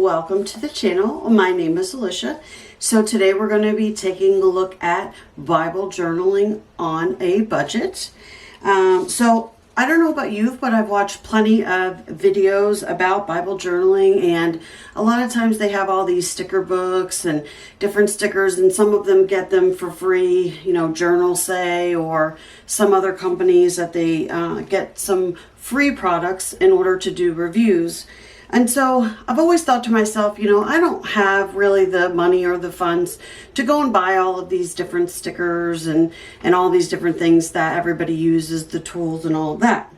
welcome to the channel. My name is Alicia. So today we're going to be taking a look at Bible journaling on a budget. So I don't know about you, but I've watched plenty of videos about Bible journaling, and a lot of times they have all these sticker books and different stickers, and some of them get them for free, Journal Say, or some other companies that they get some free products in order to do reviews. And so I've always thought to myself, I don't have really the money or the funds to go and buy all of these different stickers and all these different things that everybody uses, the tools and all of that.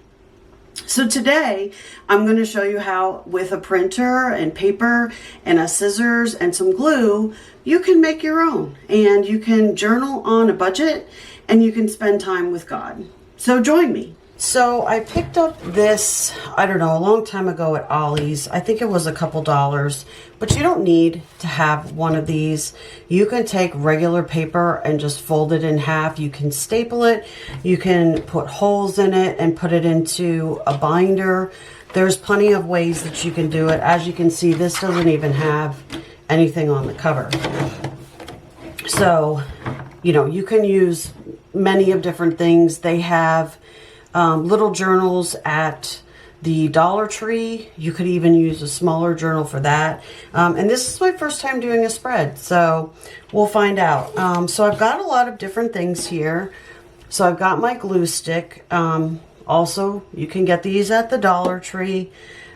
So today I'm going to show you how, with a printer and paper and a scissors and some glue, you can make your own, and you can journal on a budget, and you can spend time with God. So join me. So I picked up this, I don't know, a long time ago at Ollie's. I think it was a couple dollars, but you don't need to have one of these. You can take regular paper and just fold it in half. You can staple it. You can put holes in it and put it into a binder. There's plenty of ways that you can do it. As you can see, this doesn't even have anything on the cover. So, you can use many of different things. They have little journals at the Dollar Tree. You could even use a smaller journal for that. And this is my first time doing a spread, so we'll find out. So I've got a lot of different things here. So I've got my glue stick. Also, you can get these at the Dollar Tree.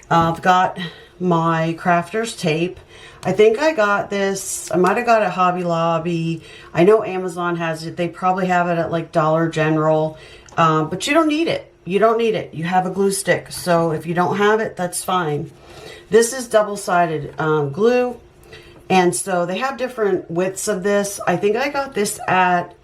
I've got my crafter's tape. I think I got this, I might have got it at Hobby Lobby. I know Amazon has it. They probably have it at like Dollar General. But you don't need it. You don't need it. You have a glue stick. So if you don't have it, that's fine. This is double-sided glue. And so they have different widths of this. I think I got this at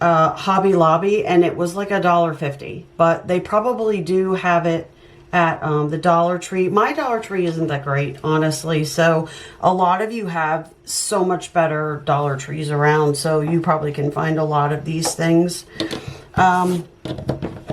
Hobby Lobby, and it was like $1.50. But they probably do have it at the Dollar Tree. My Dollar Tree isn't that great, honestly. So a lot of you have so much better Dollar Trees around. So you probably can find a lot of these things.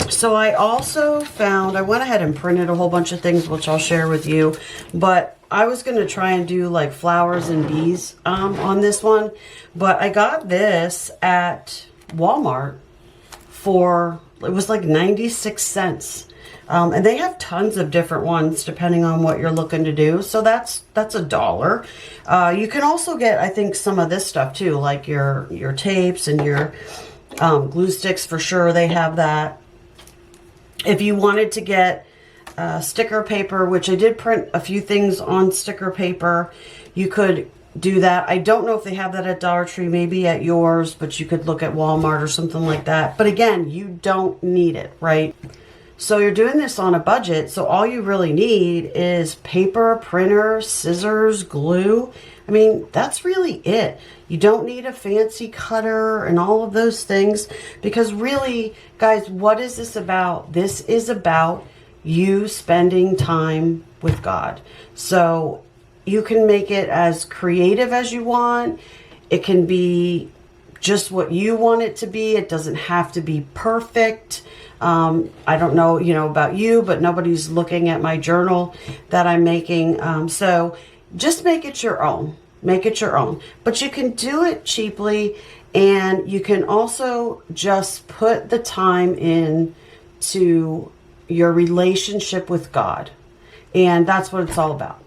So I also found, I went ahead and printed a whole bunch of things, which I'll share with you, but I was going to try and do like flowers and bees on this one, but I got this at Walmart for, it was like 96 cents. And they have tons of different ones depending on what you're looking to do. So that's $1. You can also get, I think, some of this stuff too, like your tapes and your glue sticks. For sure they have that. If you wanted to get sticker paper, which I did print a few things on sticker paper, you could do that. I don't know if they have that at Dollar Tree, maybe at yours, but you could look at Walmart or something like that. But again, you don't need it, right? So you're doing this on a budget, so all you really need is paper, printer, scissors, glue. I mean, that's really it. You don't need a fancy cutter and all of those things, because really, guys, what is this about? This is about you spending time with God. So you can make it as creative as you want. It can be just what you want it to be. It doesn't have to be perfect. I don't know, about you, but nobody's looking at my journal that I'm making. So just make it your own. Make it your own. But you can do it cheaply, and you can also just put the time in to your relationship with God. And that's what it's all about.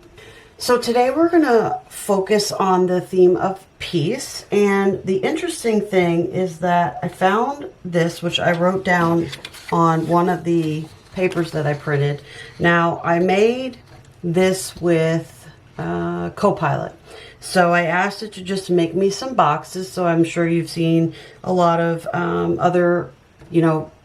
So today we're going to focus on the theme of peace. And the interesting thing is that I found this, which I wrote down on one of the papers that I printed. Now, I made this with Copilot. So I asked it to just make me some boxes. So I'm sure you've seen a lot of other,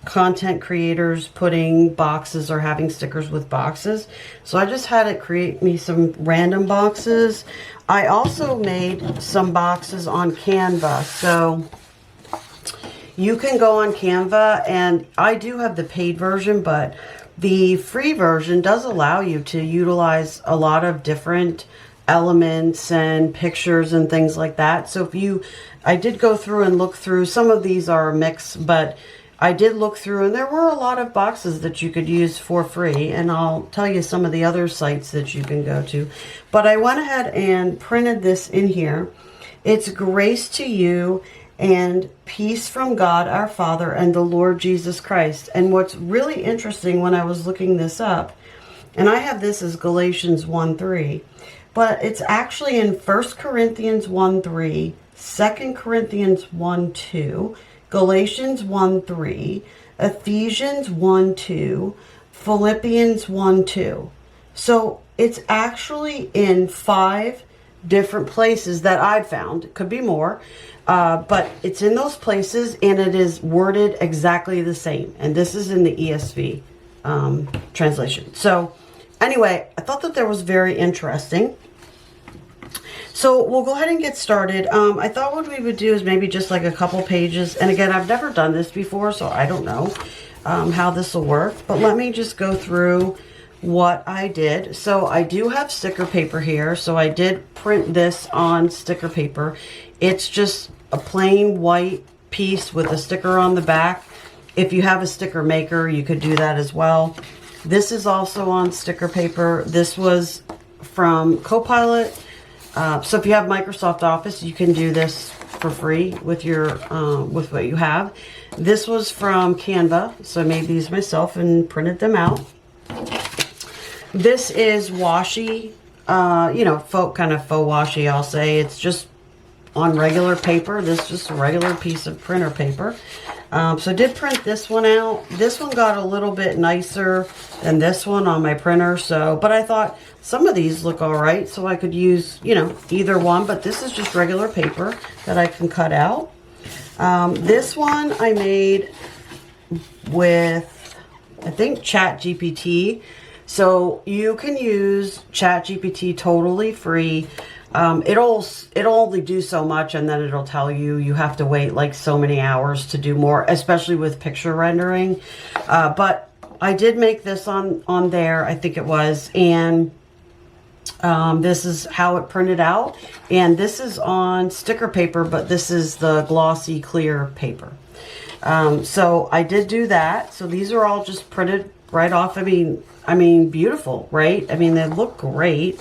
content creators putting boxes or having stickers with boxes. So I just had it create me some random boxes. I also made some boxes on Canva. So you can go on Canva, and I do have the paid version, but the free version does allow you to utilize a lot of different elements and pictures and things like that. So I did go through and look through. Some of these are a mix, but I did look through, and there were a lot of boxes that you could use for free, and I'll tell you some of the other sites that you can go to. But I went ahead and printed this in here. It's grace to you and peace from God our Father and the Lord Jesus Christ. And what's really interesting when I was looking this up, and I have this as Galatians 1:3, but it's actually in 1 Corinthians 1:3, 2 Corinthians 1:2, Galatians 1:3, Ephesians 1:2, Philippians 1:2. So it's actually in 5 different places that I've found. It could be more, but it's in those places, and it is worded exactly the same. And this is in the ESV translation. So anyway, I thought that was very interesting. So we'll go ahead and get started. I thought what we would do is maybe just like a couple pages. And again, I've never done this before, so I don't know how this will work. But let me just go through what I did. So I do have sticker paper here. So I did print this on sticker paper. It's just a plain white piece with a sticker on the back. If you have a sticker maker, you could do that as well. This is also on sticker paper. This was from Copilot. So if you have Microsoft Office, you can do this for free with your with what you have. This was from Canva, so I made these myself and printed them out. This is washi, you know, kind of faux washi, I'll say. It's just on regular paper. This is just a regular piece of printer paper. So I did print this one out. This one got a little bit nicer than this one on my printer. But I thought some of these look all right, so I could use, you know, either one. But this is just regular paper that I can cut out. This one I made with, I think, ChatGPT. So you can use ChatGPT totally free. It'll only do so much, and then it'll tell you have to wait like so many hours to do more, especially with picture rendering. But I did make this on there, I think it was, and this is how it printed out. And this is on sticker paper, but this is the glossy clear paper. So I did do that. So these are all just printed right off. I mean, beautiful, right? I mean, they look great.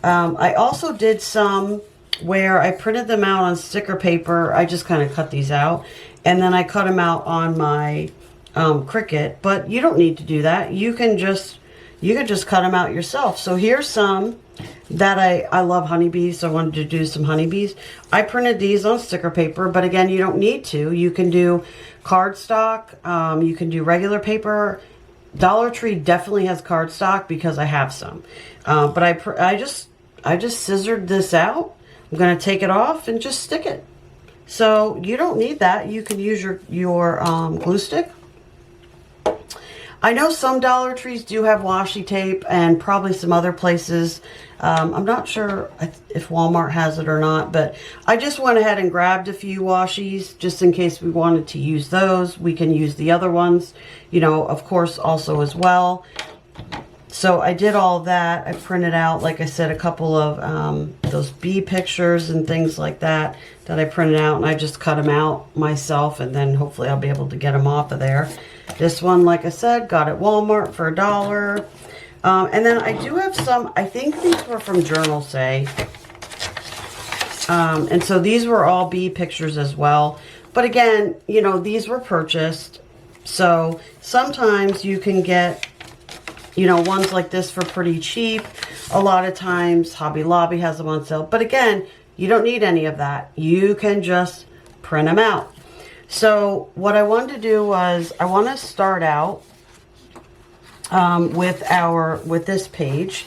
I also did some where I printed them out on sticker paper. I just kind of cut these out, and then I cut them out on my Cricut. But you don't need to do that. You can just cut them out yourself. So here's some that I love honeybees, so I wanted to do some honeybees. I printed these on sticker paper, but again, you don't need to. You can do cardstock. You can do regular paper. Dollar Tree definitely has cardstock because I have some. But I just scissored this out. I'm going to take it off and just stick it. So you don't need that. You can use your glue stick. I know some Dollar Trees do have washi tape, and probably some other places. I'm not sure if Walmart has it or not, but I just went ahead and grabbed a few washies just in case we wanted to use those. We can use the other ones, you know, of course, also as well. So I did all that. I printed out, like I said, a couple of those bee pictures and things like that I printed out, and I just cut them out myself, and then hopefully I'll be able to get them off of there. This one, like I said, got at Walmart for $1. And then I do have some, I think these were from Journal Say. And so these were all bee pictures as well. But again, you know, these were purchased. So sometimes you can get, you know, ones like this for pretty cheap. A lot of times Hobby Lobby has them on sale. But again, you don't need any of that. You can just print them out. So what I wanted to do was I want to start out with this page.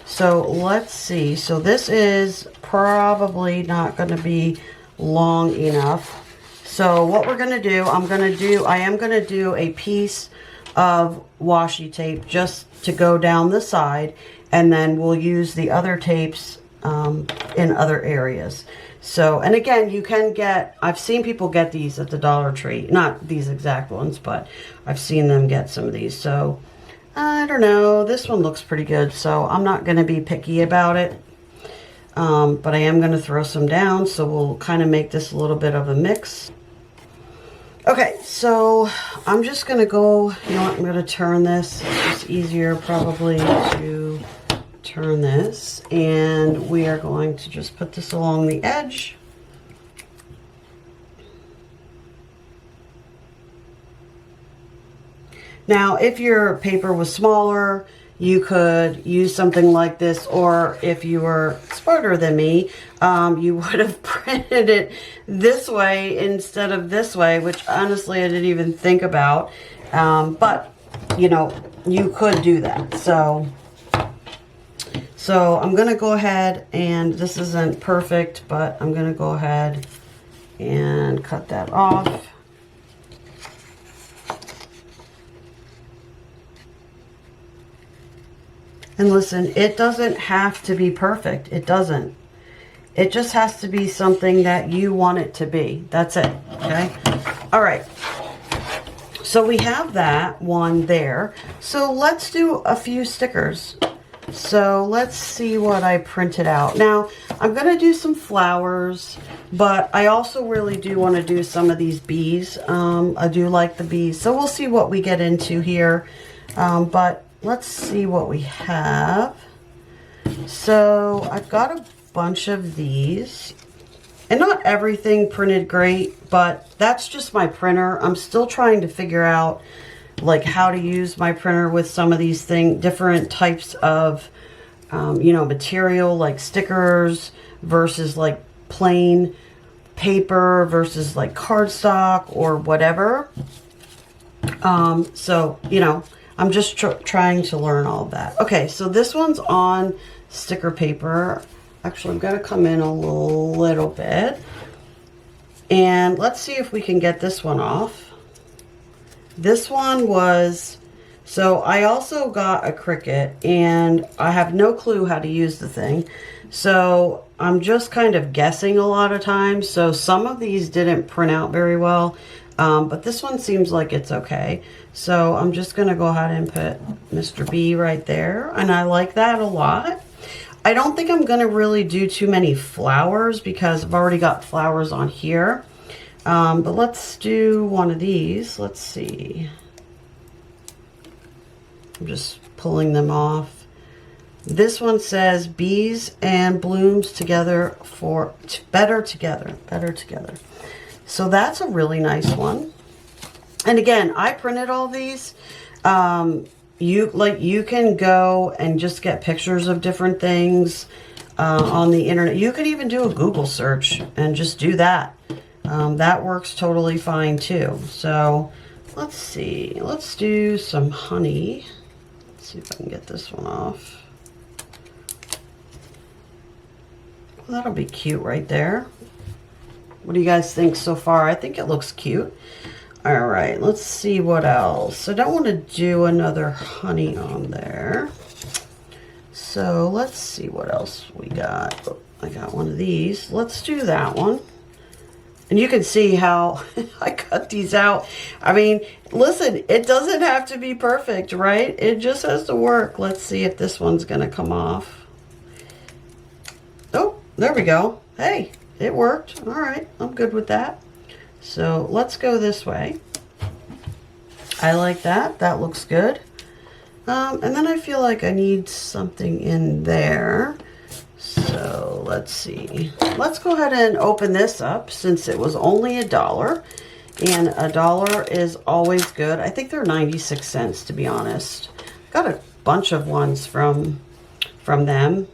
So let's see. So this is probably not going to be long enough. So what we're going to do, I am going to do a piece of washi tape just to go down the side, and then we'll use the other tapes in other areas. So, and again, you can get, I've seen people get these at the Dollar Tree. Not these exact ones, but I've seen them get some of these. So, I don't know. This one looks pretty good, so I'm not going to be picky about it. But I am going to throw some down, so we'll kind of make this a little bit of a mix. Okay, so I'm just gonna go, you know what, I'm gonna turn this. It's just easier probably to turn this, and we are going to just put this along the edge. Now, if your paper was smaller, you could use something like this, or if you were smarter than me, you would have printed it this way instead of this way, which honestly I didn't even think about. But, you know, you could do that. So I'm going to go ahead, and this isn't perfect, but I'm going to go ahead and cut that off. And listen, it doesn't have to be perfect. It doesn't. It just has to be something that you want it to be. That's it, okay? All right. So we have that one there. So let's do a few stickers. So let's see what I printed out. Now, I'm going to do some flowers, but I also really do want to do some of these bees. I do like the bees. So we'll see what we get into here. But let's see what we have. So I've got a bunch of these, and not everything printed great, but that's just my printer. I'm still trying to figure out like how to use my printer with some of these different types of you know, material, like stickers versus like plain paper versus like cardstock or whatever. So, you know, I'm just trying to learn all of that. Okay, so this one's on sticker paper. Actually, I'm going to come in a little bit. And let's see if we can get this one off. This one was, so I also got a Cricut, and I have no clue how to use the thing. So I'm just kind of guessing a lot of times. So some of these didn't print out very well. But this one seems like it's okay. So I'm just going to go ahead and put Mr. B right there. And I like that a lot. I don't think I'm going to really do too many flowers because I've already got flowers on here. But let's do one of these. Let's see. I'm just pulling them off. This one says bees and blooms together for better together. So that's a really nice one. And again, I printed all these. You can go and just get pictures of different things on the internet. You could even do a Google search and just do that. That works totally fine too. So let's see. Let's do some honey. Let's see if I can get this one off. Well, that'll be cute right there. What do you guys think so far? I think it looks cute. All right, let's see what else. I don't want to do another honey on there. So let's see what else we got. Oh, I got one of these. Let's do that one. And you can see how I cut these out. I mean, listen, it doesn't have to be perfect, right? It just has to work. Let's see if this one's going to come off. Oh, there we go. Hey. It worked. All right, I'm good with that. So let's go this way. I like that. That looks good. And then I feel like I need something in there. So let's see. Let's go ahead and open this up since it was only $1. And $1 is always good. I think they're 96 cents to be honest. Got a bunch of ones from them.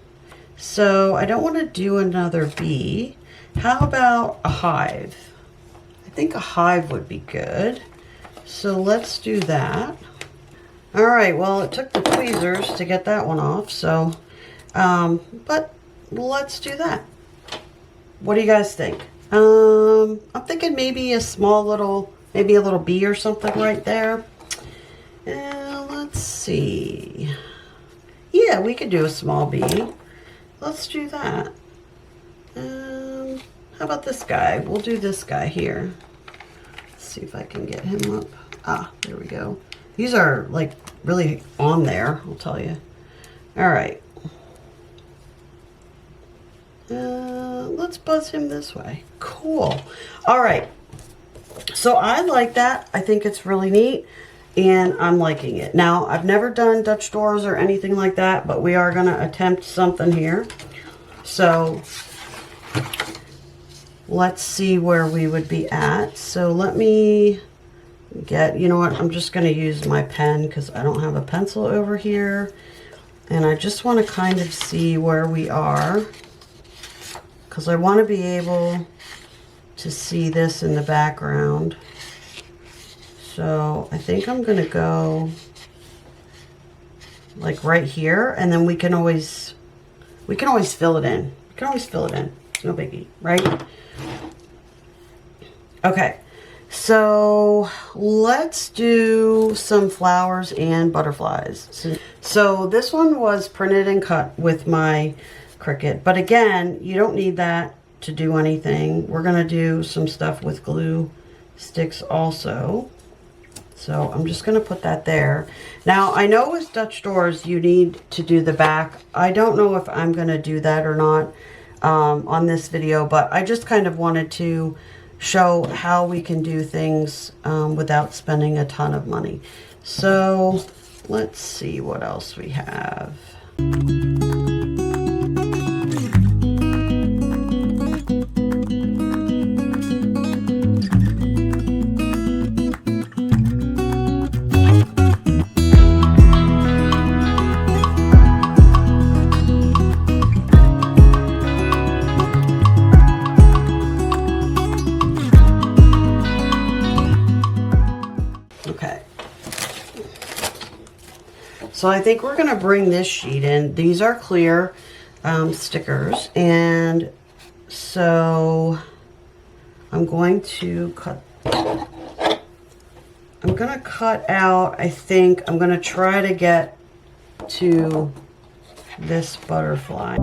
So I don't want to do another bee. How about a hive? I think a hive would be good. So let's do that. All right, well, it took the tweezers to get that one off. So, but let's do that. What do you guys think? I'm thinking maybe a small little, maybe a little bee or something right there. Let's see. Yeah, we could do a small bee. Let's do that. How about this guy? We'll do this guy here. Let's see if I can get him up. Ah, there we go. These are like really on there, I'll tell you. All right. Let's buzz him this way. Cool. All right. So I like that. I think it's really neat, and I'm liking it. Now, I've never done Dutch doors or anything like that, but we are going to attempt something here. So let's see where we would be at. So let me get, you know what, I'm just going to use my pen because I don't have a pencil over here. And I just want to kind of see where we are, because I want to be able to see this in the background. So I think I'm going to go like right here, and then we can always fill it in. We can always fill it in. It's no biggie, right? Okay. So let's do some flowers and butterflies. So this one was printed and cut with my Cricut, but again, you don't need that to do anything. We're gonna do some stuff with glue sticks also. So I'm just gonna put that there. Now I know with Dutch doors you need to do the back. I don't know if I'm gonna do that or not on this video, but I just kind of wanted to show how we can do things without spending a ton of money. So let's see what else we have. Okay, so I think we're going to bring this sheet in. These are clear stickers, and so I'm going to cut out, I think I'm going to try to get to this butterfly.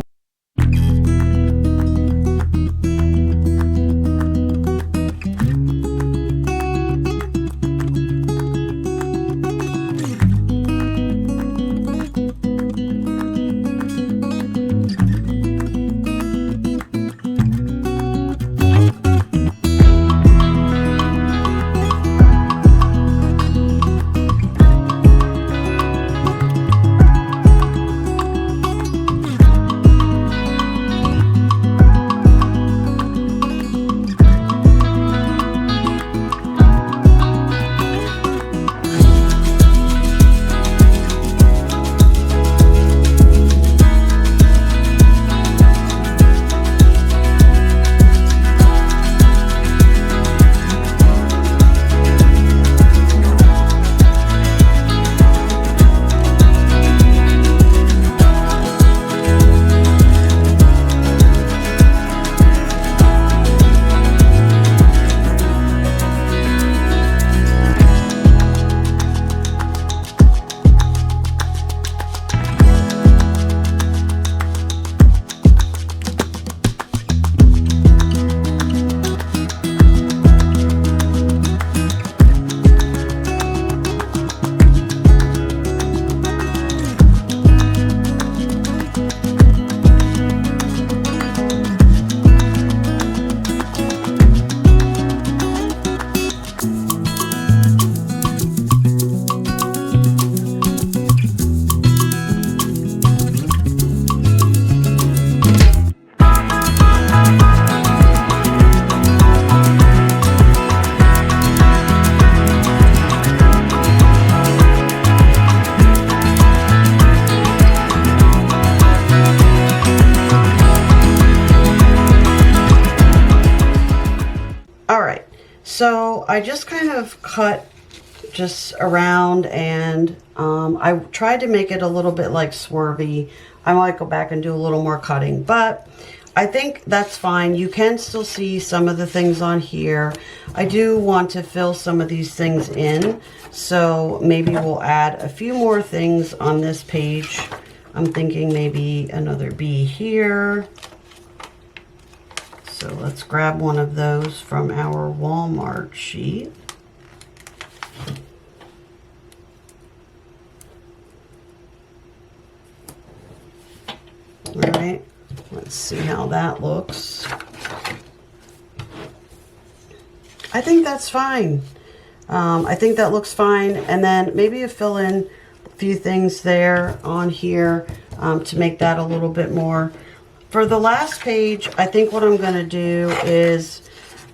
So I just kind of cut just around, and I tried to make it a little bit like swervy. I might go back and do a little more cutting, but I think that's fine. You can still see some of the things on here. I do want to fill some of these things in, so maybe we'll add a few more things on this page. I'm thinking maybe another bee here. So let's grab one of those from our Walmart sheet. All right, let's see how that looks. I think that's fine. I think that looks fine. And then maybe you fill in a few things there on here to make that a little bit more. For the last page, I think what I'm going to do is,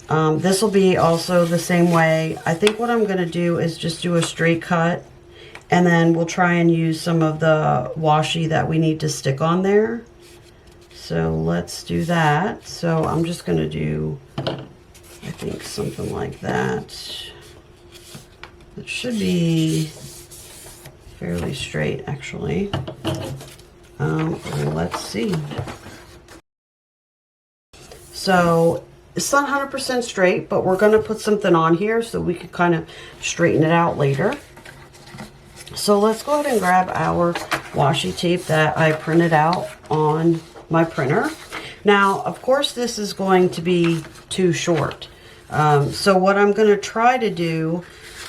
this will be also the same way. I think what I'm going to do is just do a straight cut. And then we'll try and use some of the washi that we need to stick on there. So let's do that. So I'm just going to do, I think, something like that. It should be fairly straight, actually. Let's see. So it's not 100% straight, but we're going to put something on here so we can kind of straighten it out later. So let's go ahead and grab our washi tape that I printed out on my printer. Now, of course, this is going to be too short. So what I'm going to try to do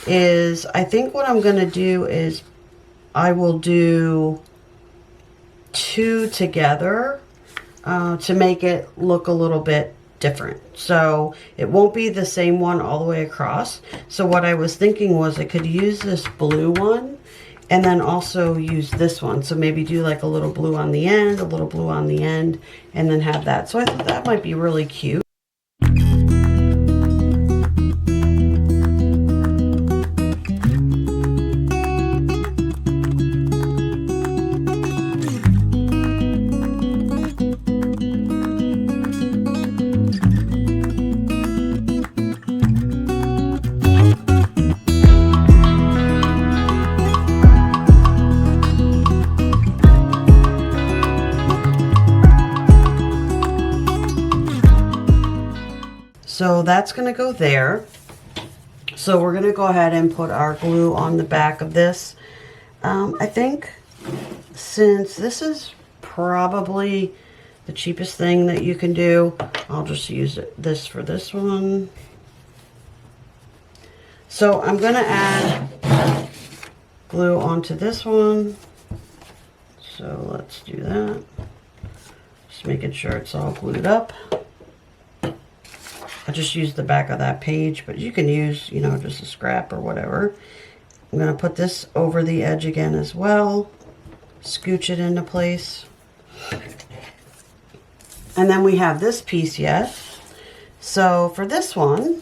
is, I think what I'm going to do is I will do 2 together to make it look a little bit different. So it won't be the same one all the way across. So what I was thinking was I could use this blue one and then also use this one. So maybe do like a little blue on the end, a little blue on the end, and then have that. So I thought that might be really cute. So that's going to go there. So we're going to go ahead and put our glue on the back of this. I think since this is probably the cheapest thing that you can do, I'll just use this for this one. So I'm going to add glue onto this one. So let's do that. Just making sure it's all glued up. I just used the back of that page, but you can use, you know, just a scrap or whatever. I'm going to put this over the edge again as well. Scooch it into place. And then we have this piece yet. So for this one,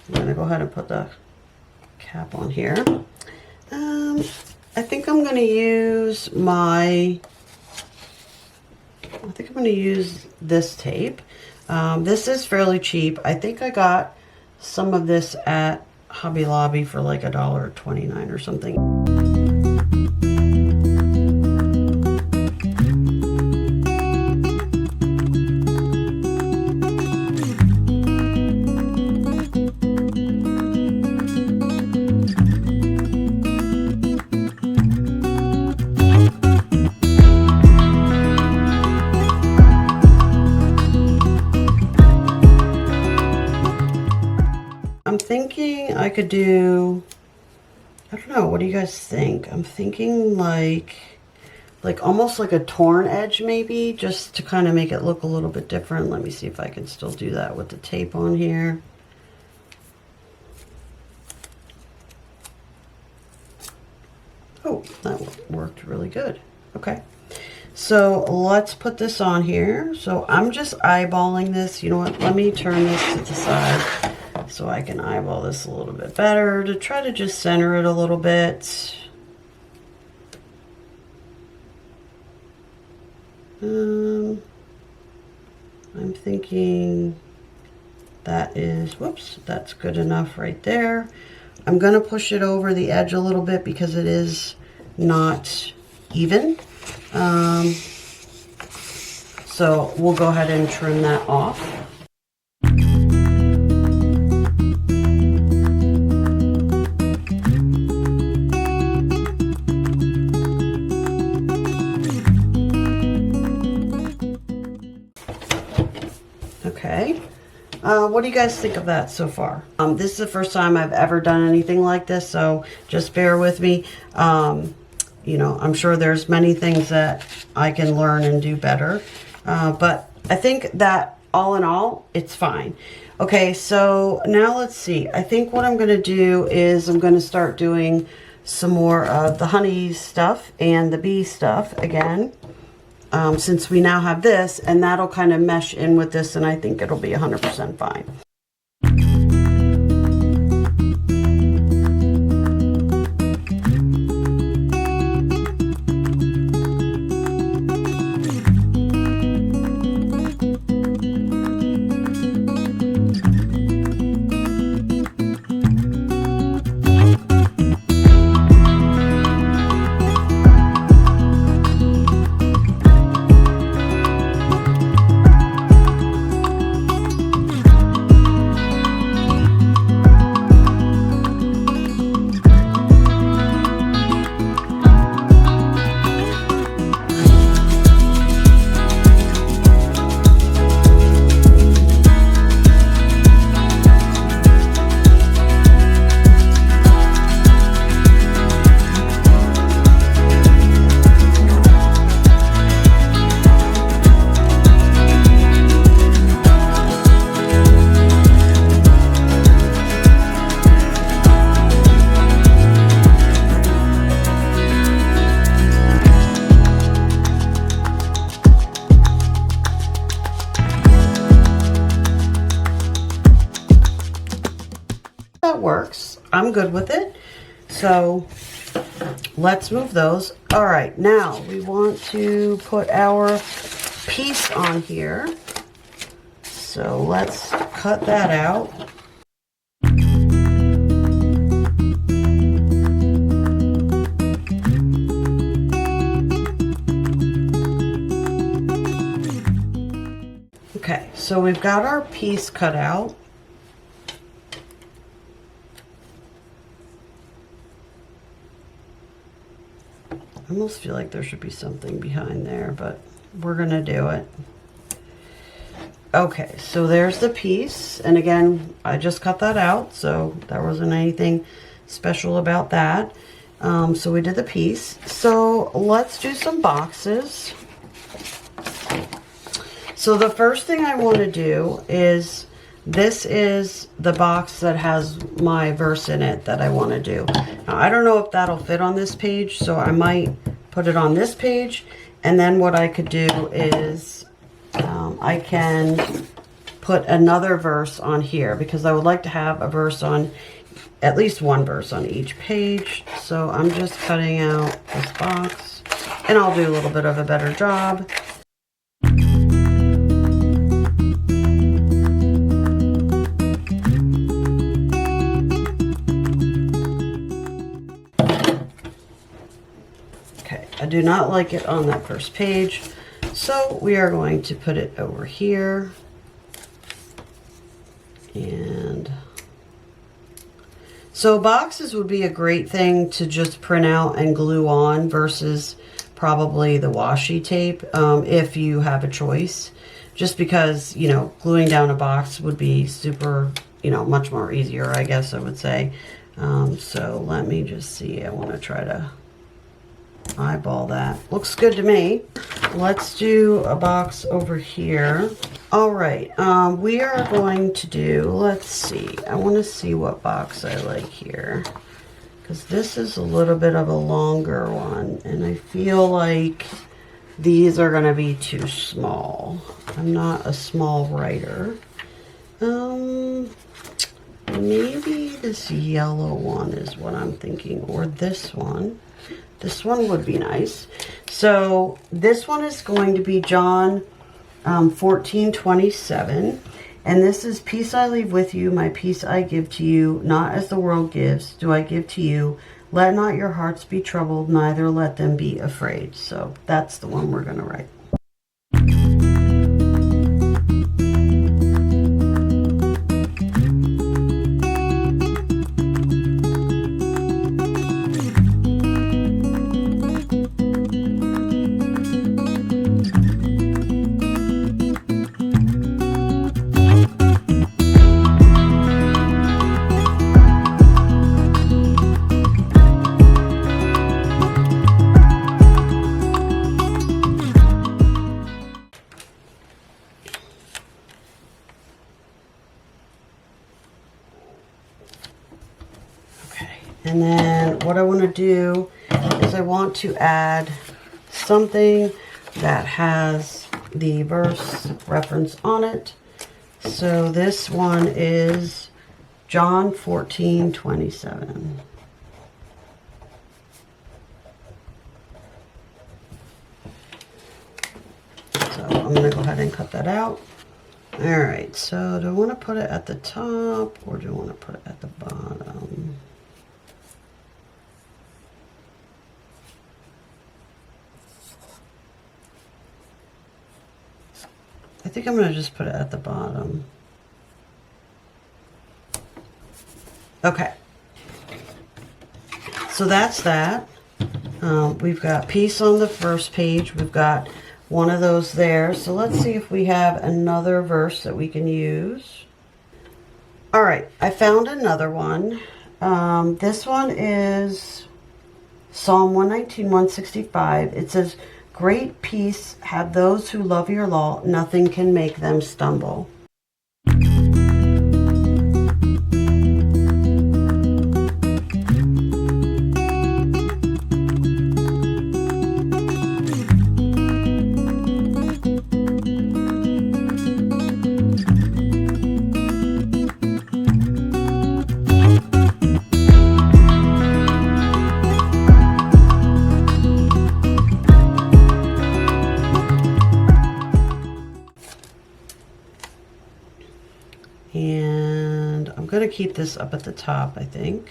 I'm going to go ahead and put the cap on here. I think I'm going to use this tape. This is fairly cheap. I think I got some of this at Hobby Lobby for like $1.29 or something. I'm thinking I could do, I don't know, what do you guys think? I'm thinking like almost like a torn edge maybe, just to kind of make it look a little bit different. Let me see if I can still do that with the tape on here. Oh, that worked really good. Okay. So let's put this on here. So I'm just eyeballing this. You know what? Let me turn this to the side so I can eyeball this a little bit better to try to just center it a little bit. I'm thinking that is, whoops, that's good enough right there. I'm going to push it over the edge a little bit because it is not even. So we'll go ahead and trim that off. Okay. What do you guys think of that so far? This is the first time I've ever done anything like this, so just bear with me. You know, I'm sure there's many things that I can learn and do better. But I think that all in all, it's fine. Okay, so now let's see. I think what I'm going to do is I'm going to start doing some more of the honey stuff and the bee stuff again, since we now have this, and that'll kind of mesh in with this, and I think it'll be 100% fine. Works. I'm good with it. So let's move those. All right, now we want to put our piece on here. So let's cut that out. Okay, so we've got our piece cut out. I almost feel like there should be something behind there, but we're gonna do it. Okay, so there's the piece, and again, I just cut that out, so there wasn't anything special about that. So we did the piece. So let's do some boxes. So the first thing I want to do is, this is the box that has my verse in it that I want to do. Now, I don't know if that'll fit on this page, so I might put it on this page. And then what I could do is I can put another verse on here, because I would like to have a verse on, at least one verse on each page. So I'm just cutting out this box, and I'll do a little bit of a better job. I do not like it on that first page, so we are going to put it over here. And so boxes would be a great thing to just print out and glue on versus probably the washi tape, if you have a choice, just because, you know, gluing down a box would be super, you know, much more easier, I guess I would say. So let me just see. I want to try to eyeball that. Looks good to me. Let's do a box over here. All right, we are going to do, let's see, I want to see what box I like here, because this is a little bit of a longer one, and I feel like these are going to be too small. I'm not a small writer. Maybe this yellow one is what I'm thinking, or this one. This one would be nice. So this one is going to be John 14:27, and this is, peace I leave with you, my peace I give to you, not as the world gives do I give to you. Let not your hearts be troubled, neither let them be afraid. So that's the one we're going to write. And then what I want to do is I want to add something that has the verse reference on it. So this one is John 14:27. So I'm going to go ahead and cut that out. All right, so do I want to put it at the top or do I want to put it at the bottom? I think I'm going to just put it at the bottom. Okay. So that's that. We've got peace on the first page. We've got one of those there. So let's see if we have another verse that we can use. All right, I found another one. This one is Psalm 119, 165. It says, "Great peace have those who love your law. Nothing can make them stumble." And I'm going to keep this up at the top, I think.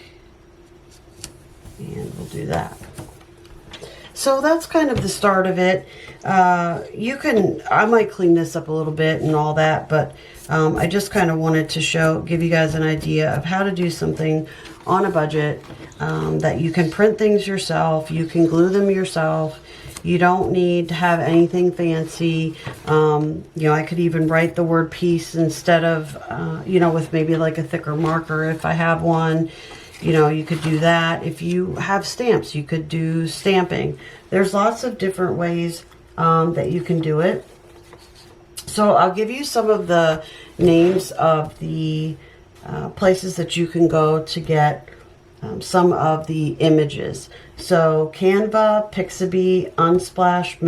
And we'll do that. So that's kind of the start of it. I might clean this up a little bit and all that, but I just kind of wanted to give you guys an idea of how to do something on a budget, that you can print things yourself, you can glue them yourself. You don't need to have anything fancy. I could even write the word peace instead of, with maybe like a thicker marker if I have one. You could do that. If you have stamps, you could do stamping. There's lots of different ways that you can do it. So I'll give you some of the names of the places that you can go to get some of the images. So Canva, Pixabay, Unsplash,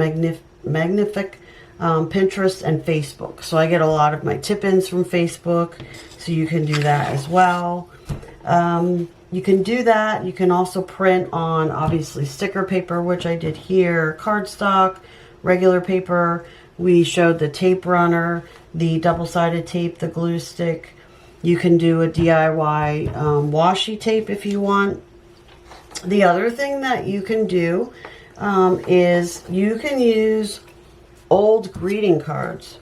Magnific, Pinterest, and Facebook. So I get a lot of my tip-ins from Facebook, so you can do that as well. You can do that. You can also print on, obviously, sticker paper, which I did here, cardstock, regular paper. We showed the tape runner, the double-sided tape, the glue stick. You can do a DIY washi tape if you want. The other thing that you can do is you can use old greeting cards,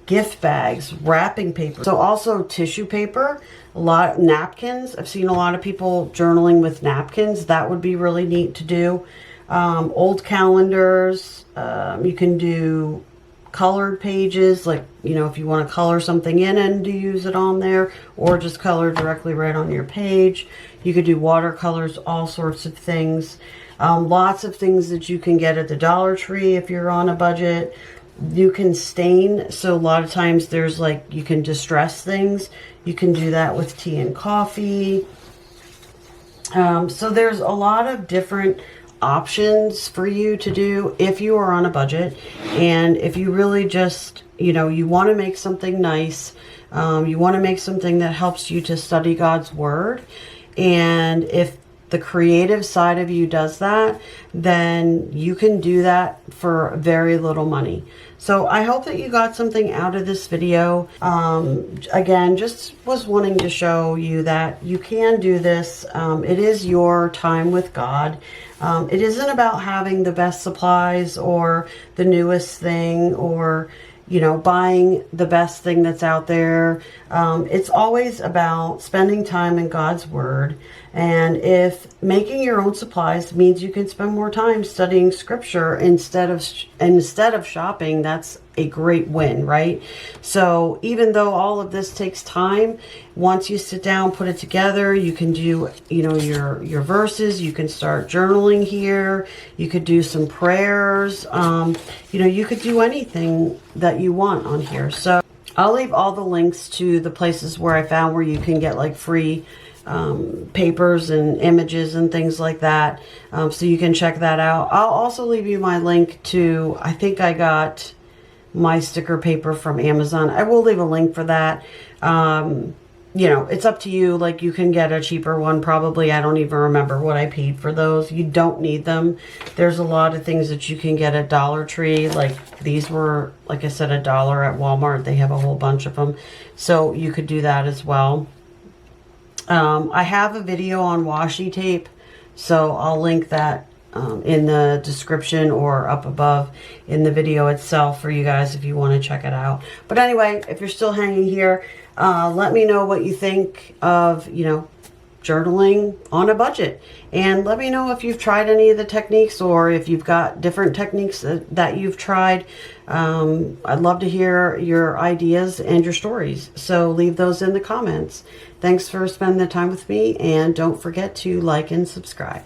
gift bags, wrapping paper. So also tissue paper, a lot of napkins. I've seen a lot of people journaling with napkins. That would be really neat to do. Old calendars. You can do colored pages, like, if you want to color something in and use it on there, or just color directly right on your page. You could do watercolors, all sorts of things. Lots of things that you can get at the Dollar Tree if you're on a budget. You can stain. So a lot of times there's you can distress things. You can do that with tea and coffee. So there's a lot of different options for you to do if you are on a budget, and if you really just you want to make something nice, you want to make something that helps you to study God's Word, and if the creative side of you does that, then you can do that for very little money. So I hope that you got something out of this video. Again, just was wanting to show you that you can do this. It is your time with God. It isn't about having the best supplies or the newest thing or buying the best thing that's out there. It's always about spending time in God's Word. And if making your own supplies means you can spend more time studying Scripture instead of shopping, that's a great win, right? So even though all of this takes time, once you sit down, put it together, you can do, your verses. You can start journaling here. You could do some prayers. You could do anything that you want on here. So I'll leave all the links to the places where I found where you can get free papers and images and things like that. So you can check that out. I'll also leave you my link to, I think I got my sticker paper from Amazon. I will leave a link for that. You know, it's up to you. Like, you can get a cheaper one probably. I don't even remember what I paid for those. You don't need them. There's a lot of things that you can get at Dollar Tree. Like, these were, like I said, $1 at Walmart. They have a whole bunch of them. So you could do that as well. I have a video on washi tape, so I'll link that in the description or up above in the video itself for you guys if you want to check it out. But anyway, if you're still hanging here, let me know what you think of, you know, journaling on a budget. And let me know if you've tried any of the techniques or if you've got different techniques that you've tried. I'd love to hear your ideas and your stories. So leave those in the comments. Thanks for spending the time with me, and don't forget to like and subscribe.